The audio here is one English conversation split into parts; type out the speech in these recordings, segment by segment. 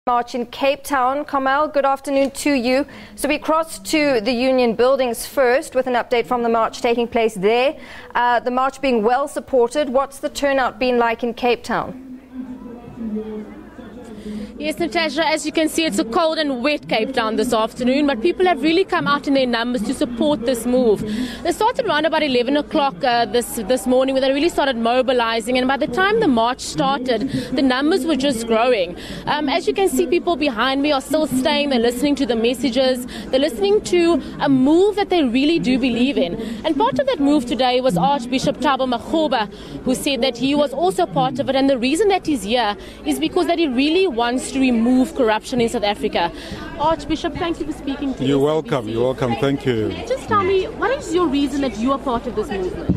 March in Cape Town. Carmel, good afternoon to you. So we cross to the Union buildings first with an update from the march taking place there. The march being well supported. What's the turnout been like in Cape Town? Yes, Natasha, as you can see, it's a cold and wet Cape Town this afternoon, but people have really come out in their numbers to support this move. They started around about 11 o'clock this morning, where they really started mobilizing, and by the time the march started, the numbers were just growing. As you can see, people behind me are still staying. They're listening to the messages. They're listening to a move that they really do believe in. And part of that move today was Archbishop Thabo Makgoba, who said that he was also part of it, and the reason that he's here is because that he really wants to remove corruption in South Africa. Archbishop, thank you for speaking to us. You're welcome. You're welcome. Thank you. Just tell me, what is your reason that you are part of this movement?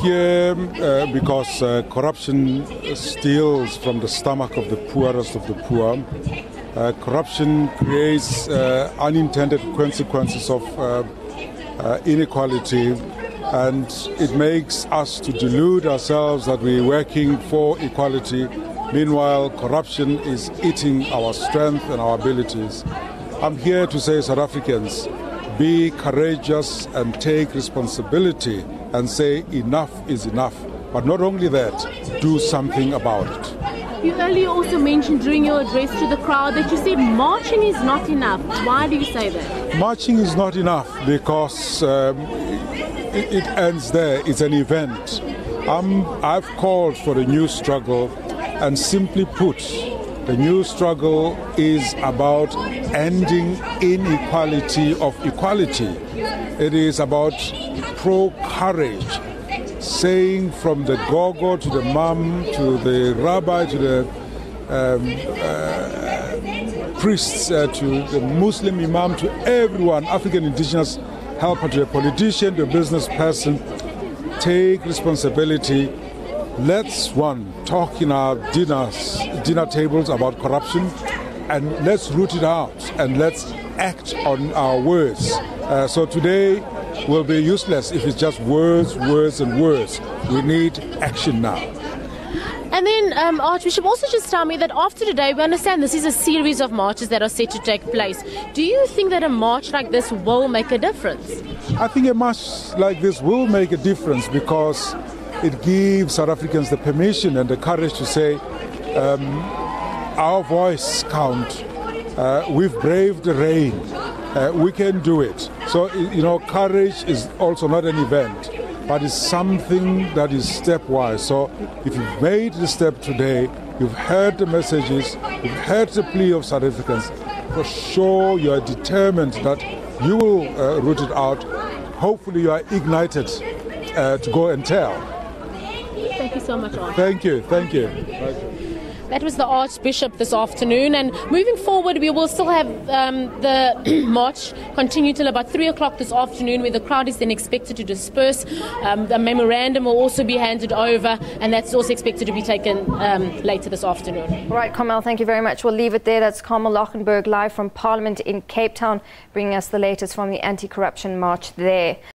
Here because corruption steals from the stomach of the poorest of the poor. Corruption creates unintended consequences of inequality, and it makes us to delude ourselves that we're working for equality. Meanwhile, corruption is eating our strength and our abilities. I'm here to say, South Africans, be courageous and take responsibility and say enough is enough. But not only that, do something about it. You earlier also mentioned during your address to the crowd that you said marching is not enough. Why do you say that? Marching is not enough because it ends there. It's an event. I've called for a new struggle. And simply put, the new struggle is about ending inequality of equality. It is about pro-courage, saying from the gogo to the mom, to the rabbi, to the priests, to the Muslim imam, to everyone, African indigenous helper, to a politician, to a business person, take responsibility. Let's, talk in our dinner tables about corruption, and let's root it out, and let's act on our words. So today will be useless if it's just words, words, and words. We need action now. And then, Archbishop, also just tell me that after today, we understand this is a series of marches that are set to take place. Do you think that a march like this will make a difference? I think a march like this will make a difference because it gives South Africans the permission and the courage to say, our voice counts. We've braved the rain. We can do it. So, courage is also not an event, but it's something that is stepwise. So if you've made the step today, you've heard the messages, you've heard the plea of South Africans, for sure you are determined that you will root it out. Hopefully you are ignited to go and tell. Thank you so much, Archbishop. Thank you. That was the Archbishop this afternoon, and moving forward we will still have the march continue till about 3 o'clock this afternoon, where the crowd is then expected to disperse. The memorandum will also be handed over, and that's also expected to be taken later this afternoon. All right, Carmel, thank you very much. We'll leave it there. That's Carmel Loggenberg live from Parliament in Cape Town, bringing us the latest from the anti-corruption march there.